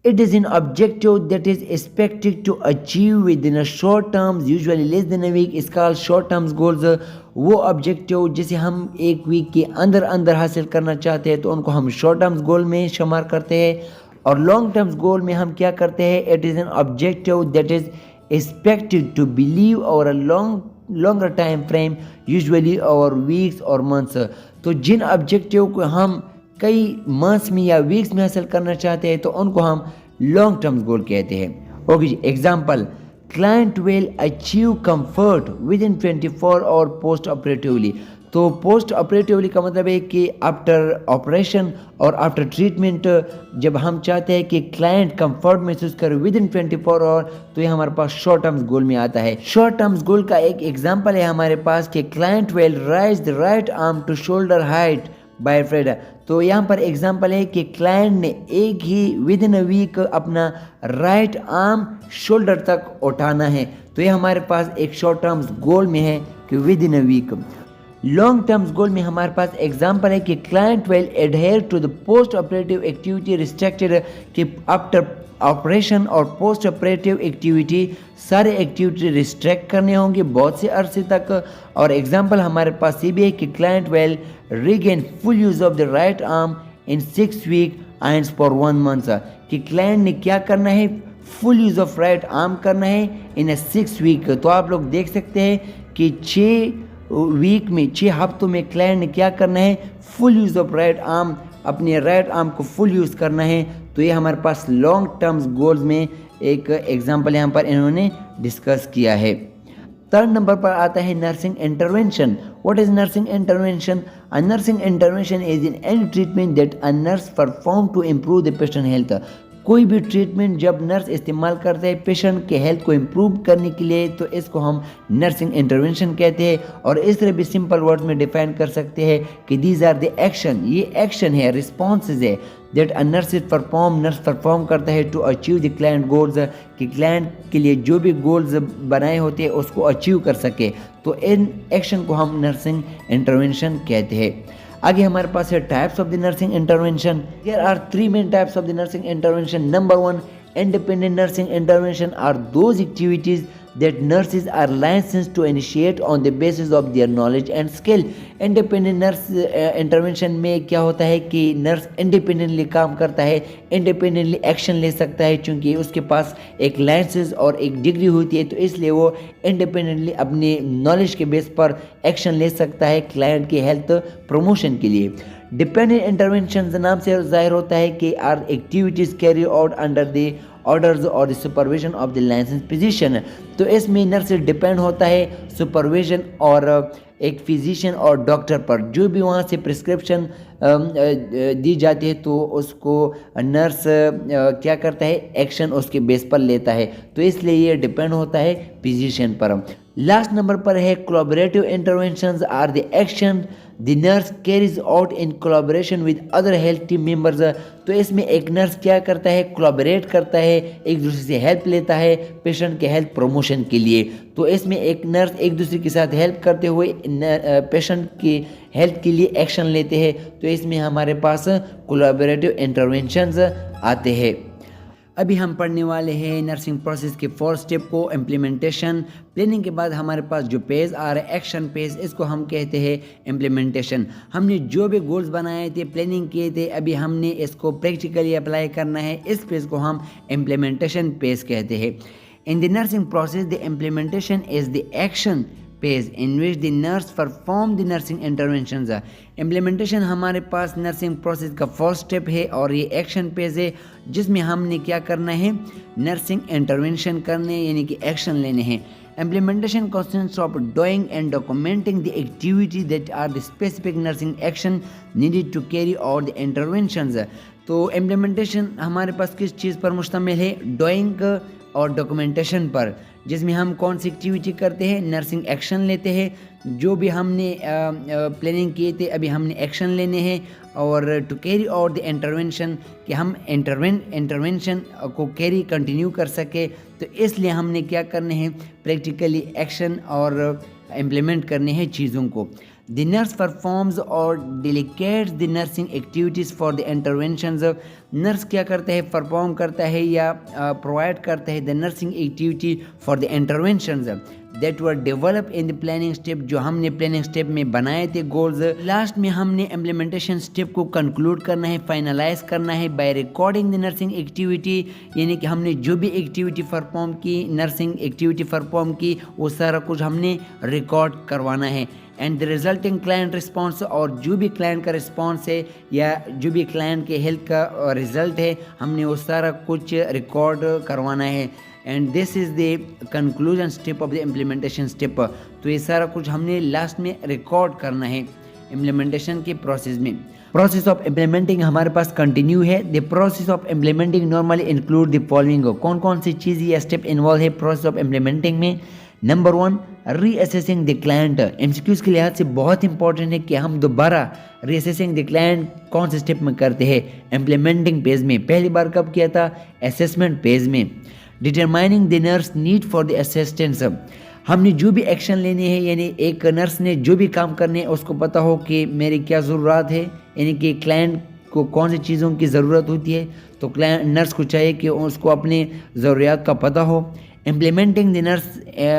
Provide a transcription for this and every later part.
It is an objective that is expected to achieve within a short term, usually less than a week, is called short term goals. वो objective जिसे हम एक week के अंदर अंदर हासिल करना चाहते हैं तो उनको हम शॉर्ट टर्म्स गोल में शुमार करते हैं। और लॉन्ग टर्म्स गोल में हम क्या करते हैं, it is an objective that is expected to believe over a longer time frame, usually over weeks or months। तो जिन ऑब्जेक्टिव को हम कई मंथ्स में या वीक्स में हासिल करना चाहते हैं तो उनको हम लॉन्ग टर्म्स गोल कहते हैं। ओके जी, example, client will achieve comfort within 24 hour post operatively. तो पोस्ट ऑपरेटिवली का मतलब है कि आफ्टर ऑपरेशन और आफ्टर ट्रीटमेंट जब हम चाहते हैं कि क्लाइंट कंफर्ट महसूस करे विद इन 24 आवर, तो ये हमारे पास शॉर्ट टर्म्स गोल में आता है। शॉर्ट टर्म्स गोल का एक एग्जांपल है हमारे पास कि client will raise the right arm to shoulder height by Friday. तो यहाँ पर एग्जांपल है कि क्लाइंट ने एक ही विद इन अ वीक अपना राइट आर्म शोल्डर तक उठाना है। तो ये हमारे पास एक शॉर्ट टर्म्स गोल में है कि within a week. Long terms goal में हमारे पास एग्जांपल है कि client will adhere to the post operative activity restricted, कि आफ्टर ऑपरेशन और पोस्ट ऑपरेटिव एक्टिविटी सारे एक्टिविटी रिस्ट्रिक्ट करने होंगे बहुत से अरसे तक। और एग्जांपल हमारे पास ये भी है कि client will regain full use of the right arm in 6 week and for 1 month, कि क्लाइंट ने क्या करना है, full use of right arm करना है इन 6 वीक। तो आप लोग देख सकते हैं कि 6 वीक में 6 हफ्तों में क्लाइंट ने क्या करना है, full use of right arm, अपने राइट आर्म को फुल यूज़ करना है। तो ये हमारे पास लॉन्ग टर्म्स गोल्स में एक एग्जांपल यहाँ पर इन्होंने डिस्कस किया है। थर्ड नंबर पर आता है nursing intervention. What is nursing intervention? A nursing intervention is in any treatment that a nurse perform to improve the patient health. कोई भी ट्रीटमेंट जब नर्स इस्तेमाल करते हैं पेशेंट के हेल्थ को इम्प्रूव करने के लिए, तो इसको हम नर्सिंग इंटरवेंशन कहते हैं। और इस तरह भी सिंपल वर्ड में डिफाइन कर सकते हैं कि दीज आर द एक्शन, ये एक्शन है, रिस्पॉन्सेज है दैट अ नर्स परफॉर्म करता है to achieve the client goals, कि क्लाइंट के लिए जो भी गोल्स बनाए होते हैं उसको अचीव कर सके। तो इन एक्शन को हम नर्सिंग इंटरवेंशन कहते हैं। आगे हमारे पास है types of the nursing intervention. There are 3 main types of the nursing intervention. Number 1, independent nursing intervention are those activities that nurses are licensed to initiate on the basis of their knowledge and skill। independent nurse intervention में क्या होता है कि nurse independently काम करता है, independently action ले सकता है, क्योंकि उसके पास एक लाइसेंस और एक डिग्री होती है, तो इसलिए वो इंडिपेंडेंटली अपने नॉलेज के बेस पर एक्शन ले सकता है क्लाइंट की हेल्थ प्रमोशन के लिए। डिपेंडेंट इंटरवेंशन नाम से जाहिर होता है कि are activities carry out under the orders और supervision of the license physician. तो इसमें नर्स डिपेंड होता है सुपरविजन और एक फिजिशियन और डॉक्टर पर, जो भी वहाँ से प्रिस्क्रिप्शन दी जाती है तो उसको नर्स क्या करता है, एक्शन उसके बेस पर लेता है। तो इसलिए ये डिपेंड होता है फिजिशियन पर। लास्ट नंबर पर है collaborative interventions are the action the nurse carries out in collaboration with other health team members. तो इसमें एक नर्स क्या करता है, कोलैबोरेट करता है, एक दूसरे से हेल्प लेता है पेशेंट के हेल्थ प्रमोशन के लिए। तो इसमें एक नर्स एक दूसरे के साथ हेल्प करते हुए पेशेंट की हेल्थ के लिए एक्शन लेते हैं। तो इसमें हमारे पास कोलैबोरेटिव इंटरवेंशंस आते हैं। अभी हम पढ़ने वाले हैं नर्सिंग प्रोसेस के 4 स्टेप को, इम्प्लीमेंटेशन। प्लानिंग के बाद हमारे पास जो पेज आ रहा है एक्शन पेज, इसको हम कहते हैं इम्प्लीमेंटेशन। हमने जो भी गोल्स बनाए थे, प्लानिंग किए थे, अभी हमने इसको प्रैक्टिकली अप्लाई करना है। इस पेज को हम इम्प्लीमेंटेशन पेज कहते हैं। इन the nursing process the implementation is the action page in which the nurse perform the nursing interventions. Implementation हमारे पास नर्सिंग प्रोसेस का 4th स्टेप है और ये एक्शन पेज है जिसमें हमने क्या करना है, नर्सिंग इंटरवेंशन करने यानी कि एक्शन लेने हैं। Implementation consists of doing and documenting the activities that are the specific nursing action needed to carry out the interventions। तो इम्प्लीमेंटेशन हमारे पास किस चीज़ पर मुश्तमिल है, डूइंग और डॉक्यूमेंटेशन पर, जिसमें हम कौन सी एक्टिविटी करते हैं, नर्सिंग एक्शन लेते हैं। जो भी हमने प्लानिंग किए थे अभी हमने एक्शन लेने हैं। और to carry out the intervention, कि हम इंटरवेंशन को कैरी कंटिन्यू कर सके, तो इसलिए हमने क्या करने हैं, प्रैक्टिकली एक्शन और इम्प्लीमेंट करने हैं चीज़ों को। द नर्स परफॉर्म्स और delicates the nursing activities for the interventions. Nurse क्या करता है, परफॉर्म करता है या प्रोवाइड करता है the nursing activity for the interventions that were develop in the planning step, जो हमने प्लानिंग स्टेप में बनाए थे गोल्स। लास्ट में हमने इम्प्लीमेंटेशन स्टेप को कंक्लूड करना है, फाइनलाइज करना है bye recording the nursing activity, यानी कि हमने जो भी एक्टिविटी परफॉर्म की, नर्सिंग एक्टिविटी परफॉर्म की, वो सारा कुछ हमने रिकॉर्ड करवाना है। And the resulting client response, और जो भी क्लाइंट का रिस्पॉन्स है या जो भी क्लाइंट के हेल्थ का रिजल्ट है, हमने वो सारा कुछ रिकॉर्ड करवाना है। And this is the conclusion step of the implementation step. तो ये सारा कुछ हमने लास्ट में रिकॉर्ड करना है इम्प्लीमेंटेशन के प्रोसेस में। प्रोसेस ऑफ इम्प्लीमेंटिंग हमारे पास कंटिन्यू है। The process of implementing normally include the following. कौन कौन सी चीज़ या स्टेप इन्वॉल्व है प्रोसेस ऑफ इम्प्लीमेंटिंग में? Number 1, reassessing the client. MCQs के लिहाज से बहुत इंपॉर्टेंट है कि हम दोबारा रीअसेसिंग द क्लाइंट कौन से स्टेप में करते हैं? इम्प्लीमेंटिंग पेज में। पहली बार कब किया था? असेसमेंट पेज में। Determining the nurse need for the assistance. हमने जो भी एक्शन लेने हैं, यानी एक नर्स ने जो भी काम करने हैं उसको पता हो कि मेरी क्या ज़रूरत है, यानी कि क्लाइंट को कौन सी चीज़ों की ज़रूरत होती है, तो क्लाइंट नर्स को चाहिए कि उसको अपने ज़रूरियात का पता हो। इम्प्लीमेंटिंग द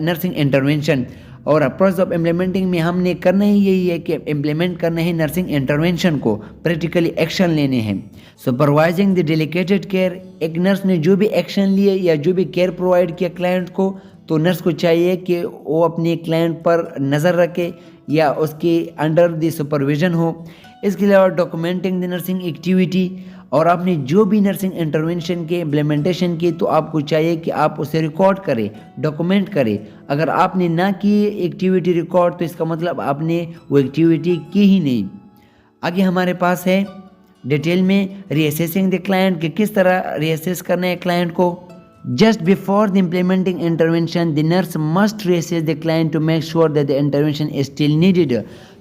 नर्सिंग इंटरवेंशन, और प्रोसेस ऑफ इम्प्लीमेंटिंग में हमने करना ही यही है कि इम्प्लीमेंट करना है नर्सिंग इंटरवेंशन को, प्रैक्टिकली एक्शन लेने हैं। सुपरवाइजिंग द डेलिकेटेड केयर, एक नर्स ने जो भी एक्शन लिए या जो भी केयर प्रोवाइड किया क्लाइंट को, तो नर्स को चाहिए कि वो अपने क्लाइंट पर नज़र रखे या उसके अंडर द सुपरविजन हो। इसके अलावा डॉक्यूमेंटिंग द नर्सिंग एक्टिविटी, और आपने जो भी नर्सिंग इंटरवेंशन के इम्प्लीमेंटेशन की, तो आपको चाहिए कि आप उसे रिकॉर्ड करें, डॉक्यूमेंट करें। अगर आपने ना की एक्टिविटी रिकॉर्ड, तो इसका मतलब आपने वो एक्टिविटी की ही नहीं। आगे हमारे पास है डिटेल में रीअसेसिंग द क्लाइंट, कि किस तरह रीअसेस करना है क्लाइंट को। Just before the implementing intervention, the nurse must reassess the client to make sure that the intervention is still needed.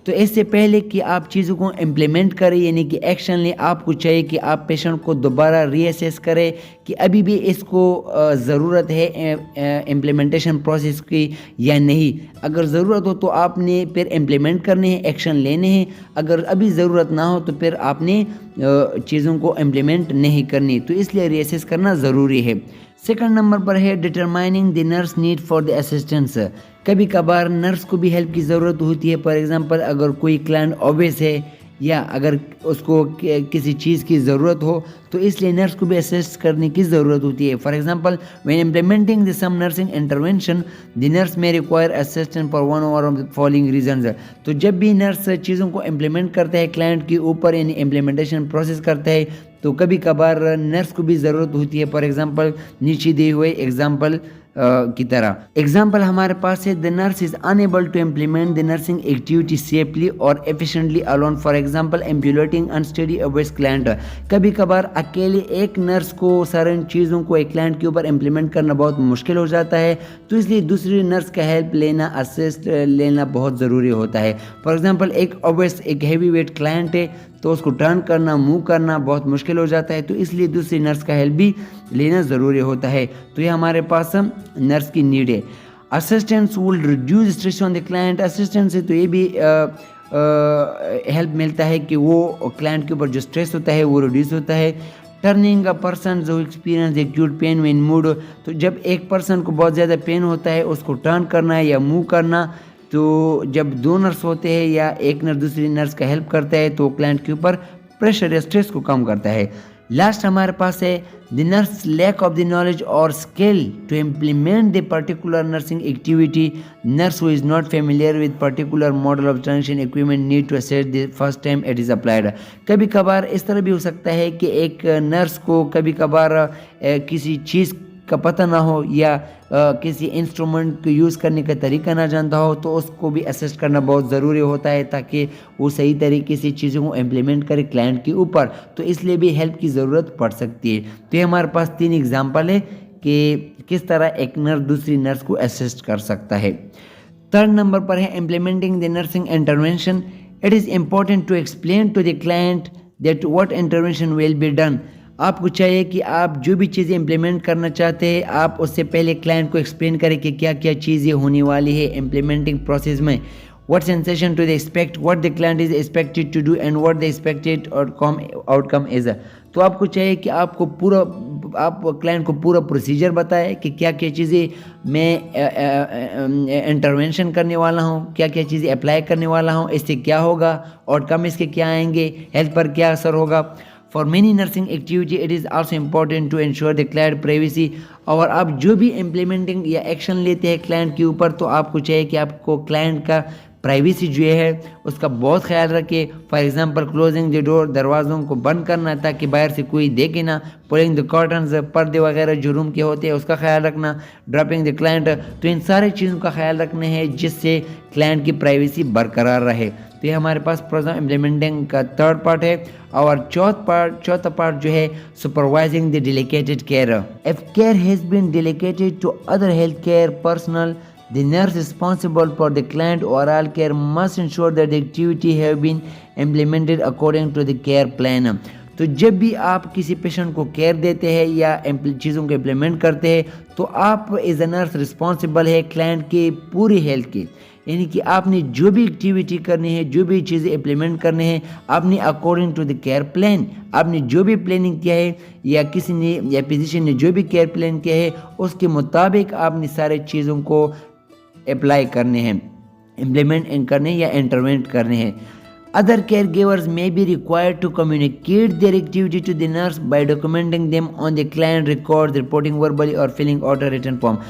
तो इससे पहले कि आप चीज़ों को इम्प्लीमेंट करें, यानी कि एक्शन लें, आपको चाहिए कि आप पेशेंट को दोबारा रीअसेस करें कि अभी भी इसको ज़रूरत है इम्प्लीमेंटेशन प्रोसेस की या नहीं। अगर ज़रूरत हो तो आपने फिर इम्प्लीमेंट करने हैं, एक्शन लेने हैं। अगर अभी ज़रूरत ना हो तो फिर आपने चीज़ों को इम्प्लीमेंट नहीं करनी। तो इसलिए रीअसेस करना ज़रूरी है। सेकंड नंबर पर है determining the nurse need for the assistance. कभी कभार नर्स को भी हेल्प की ज़रूरत होती है। फॉर एग्जांपल, अगर कोई क्लाइंट ओबेस है या अगर उसको किसी चीज़ की ज़रूरत हो, तो इसलिए नर्स को भी असिस्ट करने की ज़रूरत होती है। For example, when implementing the some nursing intervention, the nurse may require assistant for one or the following reasons. तो जब भी नर्स चीज़ों को इम्प्लीमेंट करता है क्लाइंट के ऊपर, यानी इम्प्लीमेंटेशन प्रोसेस करता है, तो कभी कभार नर्स को भी ज़रूरत होती है। फॉर एग्जांपल, नीचे दिए हुए एग्जांपल की तरह एग्जाम्पल हमारे पास है, the nurse is unable to implement the nursing activity safely और efficiently alone. For example, ambulating unsteady obese client. कभी कभार अकेले एक नर्स को सारे चीज़ों को एक क्लाइंट के ऊपर इम्प्लीमेंट करना बहुत मुश्किल हो जाता है, तो इसलिए दूसरी नर्स का हेल्प लेना, असिस्ट लेना बहुत ज़रूरी होता है। फॉर एग्जाम्पल, एक ओबेस, एक हैवी वेट क्लाइंट है, तो उसको टर्न करना, मूव करना बहुत मुश्किल हो जाता है, तो इसलिए दूसरी नर्स का हेल्प भी लेना ज़रूरी होता है। तो ये हमारे पास नर्स की नीड है। Assistance will reduce stress on the client. Assistant से तो ये भी हेल्प मिलता है कि वो क्लाइंट के ऊपर जो स्ट्रेस होता है वो रिड्यूस होता है। टर्निंग अ पर्सन जो experience acute pain when mood, तो जब एक पर्सन को बहुत ज़्यादा पेन होता है, उसको टर्न करना है या मूव करना, तो जब दो नर्स होते हैं या एक नर्स दूसरी नर्स का हेल्प करता है, तो क्लाइंट के ऊपर प्रेशर या स्ट्रेस को कम करता है। लास्ट हमारे पास है, the nurse lack of the knowledge और skill to implement the particular nursing activity. Nurse who is not familiar with particular model of transition equipment need to assess the first time it is applied. कभी कभार इस तरह भी हो सकता है कि एक नर्स को कभी कभार किसी चीज़ का पता ना हो या किसी इंस्ट्रूमेंट को यूज़ करने का तरीका ना जानता हो, तो उसको भी असिस्ट करना बहुत ज़रूरी होता है ताकि वो सही तरीके से चीज़ों को इम्प्लीमेंट करे क्लाइंट के ऊपर। तो इसलिए भी हेल्प की ज़रूरत पड़ सकती है। तो ये हमारे पास 3 एग्जाम्पल है कि किस तरह एक नर्स दूसरी नर्स को असिस्ट कर सकता है। थर्ड नंबर पर है implementing the nursing intervention. It is important to explain to the client that what intervention will be done. आपको चाहिए कि आप जो भी चीज़ें इम्प्लीमेंट करना चाहते हैं, आप उससे पहले क्लाइंट को एक्सप्लेन करें कि क्या क्या चीज़ें होने वाली है इम्प्लीमेंटिंग प्रोसेस में। what sensation to the expect, what the client is expected to do and what the expected outcome is। तो आपको चाहिए कि आपको पूरा आप क्लाइंट को पूरा प्रोसीजर बताए कि क्या क्या चीज़ें मैं इंटरवेंशन करने वाला हूँ, क्या क्या चीज़ें अप्लाई करने वाला हूँ, इससे क्या होगा, आउटकम इसके क्या आएंगे, हेल्थ पर क्या असर होगा। For many nursing activity it is also important to ensure the client privacy. और आप जो भी इम्प्लीमेंटिंग या एक्शन लेते हैं क्लाइंट के ऊपर, तो आपको चाहिए कि आपको क्लाइंट का प्राइवेसी जो है उसका बहुत ख्याल रखे। For example closing the door, दरवाज़ों को बंद करना ताकि बाहर से कोई देखे ना, पुलिंग द कर्टन्स, पर्दे वगैरह जो रूम के होते हैं उसका ख्याल रखना, ड्रॉपिंग द क्लाइंट। तो इन सारी चीज़ों का ख्याल रखने हैं जिससे क्लाइंट की प्राइवेसी बरकरार रहे। तो ये हमारे पास प्रोग्राम इम्प्लीमेंटिंग का थर्ड पार्ट है। और चौथा पार्ट जो है supervising the delegated care. If care has been delegated to other health care personnel, the nurse responsible for the client oral care must ensure that the activity have been implemented according to the care plan। तो जब भी आप किसी patient को care देते हैं या चीज़ों को इम्प्लीमेंट करते हैं, तो आप एज ए नर्स रिस्पॉन्सिबल है क्लाइंट के पूरी हेल्थ की। यानी कि आपने जो भी एक्टिविटी करनी है, जो भी चीज़ें इम्प्लीमेंट करनी है, आपने according to the care plan, आपने जो भी प्लानिंग किया है या किसी ने या फिजिशियन ने जो भी केयर प्लान किया है उसके मुताबिक आपने सारे चीज़ों को अप्लाई करने हैं, इम्प्लीमेंट करने या इंटरवेंट करने हैं। Other care givers may be required to communicate their activity to the nurse by documenting them on the client records, reporting verbally or filling out a written form।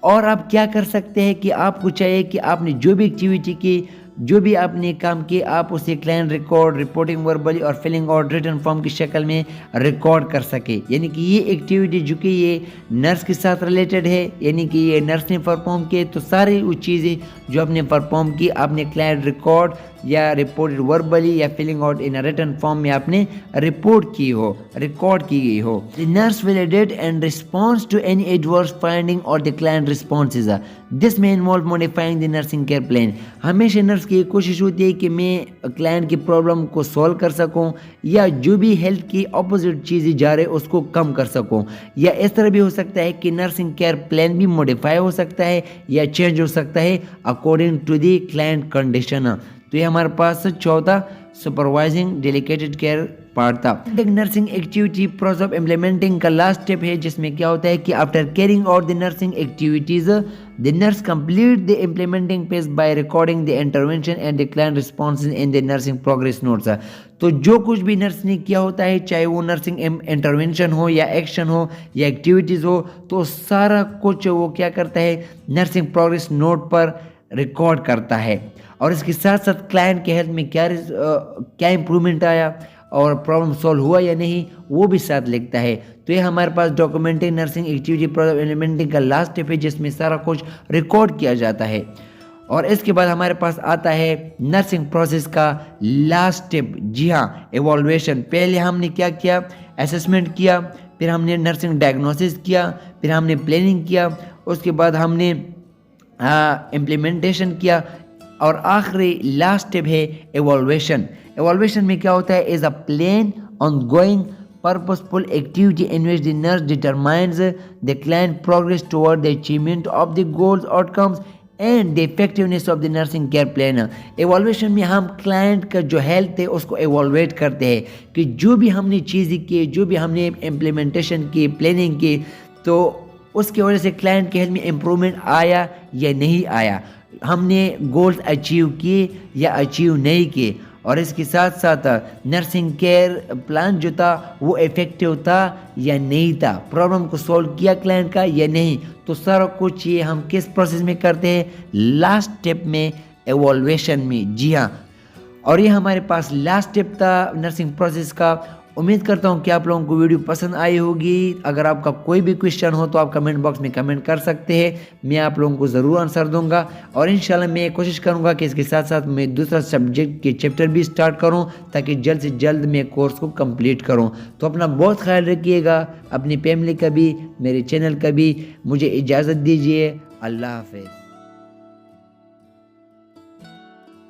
और आप क्या कर सकते हैं कि आपको चाहिए कि आपने जो भी एक्टिविटी की, जो भी आपने काम किए, आप उसे क्लाइंट रिकॉर्ड, रिपोर्टिंग वर्बली और फिलिंग आउट रिटन फॉर्म की शक्ल में रिकॉर्ड कर सके। यानी कि ये एक्टिविटी जो कि ये नर्स के साथ रिलेटेड है, यानी कि ये नर्स ने परफॉर्म किए, तो सारी वो चीज़ें जो आपने परफॉर्म की आपने क्लाइंट रिकॉर्ड या रिपोर्टेड वर्बली या filling out in written form में आपने रिपोर्ट की हो, रिकॉर्ड की गई हो। The nurse will edit and response to any adverse finding और the client responses. This may involve modifying the nursing care plan. हमेशा नर्स की कोशिश होती है कि मैं क्लाइंट की प्रॉब्लम को सॉल्व कर सकूं या जो भी हेल्थ की अपोजिट चीज़ें जा रहे उसको कम कर सकूं। या इस तरह भी हो सकता है कि नर्सिंग केयर प्लान भी मॉडिफाई हो सकता है या चेंज हो सकता है according to the client condition. तो ये हमारे पास चौथा सुपरवाइजिंग डेलीकेटेड केयर पार्ट था। Nursing activity process of implementing का लास्ट स्टेप है, जिसमें क्या होता है कि after carrying out the nursing activities the nurse complete the implementing phase by recording the intervention and the client responses in the nursing progress notes. तो जो कुछ भी नर्स ने किया होता है, चाहे वो नर्सिंग इंटरवेंशन हो या एक्शन हो या एक्टिविटीज़ हो, तो सारा कुछ वो क्या करता है नर्सिंग प्रोग्रेस नोट पर रिकॉर्ड करता है। और इसके साथ साथ क्लाइंट के हेल्थ में क्या इम्प्रूवमेंट आया और प्रॉब्लम सॉल्व हुआ या नहीं वो भी साथ लिखता है। तो ये हमारे पास डॉक्यूमेंटिंग नर्सिंग एक्टिविटी इम्प्लीमेंटिंग का लास्ट स्टेप है, जिसमें सारा कुछ रिकॉर्ड किया जाता है। और इसके बाद हमारे पास आता है नर्सिंग प्रोसेस का लास्ट स्टेप। जी हाँ, एवॉल्यूशन। पहले हमने क्या किया, असेसमेंट किया, फिर हमने नर्सिंग डायग्नोसिस किया, फिर हमने प्लानिंग किया, उसके बाद हमने इम्प्लीमेंटेशन किया और आखिरी लास्ट स्टेप है एवॉल्यूशन। एवॉल्यूशन में क्या होता है, is a plan ongoing purposeful activity in which the nurse determines the client progress toward the achievement of the goals, outcomes and the effectiveness of the nursing care plan। Evolution में हम client का जो health है उसको एवॉल्वेट करते हैं कि जो भी हमने चीज़ें की, जो भी हमने इम्प्लीमेंटेशन की, प्लानिंग की, तो उसकी वजह से क्लाइंट के हेल्थ में इम्प्रूवमेंट आया या नहीं आया, हमने गोल्स अचीव किए या अचीव नहीं किए। और इसके साथ साथ नर्सिंग केयर प्लान जो था वो इफेक्टिव था या नहीं था, प्रॉब्लम को सॉल्व किया क्लाइंट का या नहीं। तो सारा कुछ ये हम किस प्रोसेस में करते हैं, लास्ट स्टेप में, एवॉल्यूशन में। जी हाँ, और ये हमारे पास लास्ट स्टेप था नर्सिंग प्रोसेस का। उम्मीद करता हूँ कि आप लोगों को वीडियो पसंद आई होगी। अगर आपका कोई भी क्वेश्चन हो तो आप कमेंट बॉक्स में कमेंट कर सकते हैं, मैं आप लोगों को ज़रूर आंसर दूंगा। और इंशाल्लाह मैं कोशिश करूंगा कि इसके साथ साथ मैं दूसरा सब्जेक्ट के चैप्टर भी स्टार्ट करूं ताकि जल्द से जल्द मैं कोर्स को कंप्लीट करूं। तो अपना बहुत ख्याल रखिएगा, अपनी फैमिली का भी, मेरे चैनल का भी। मुझे इजाज़त दीजिए। अल्लाह हाफ़िज़।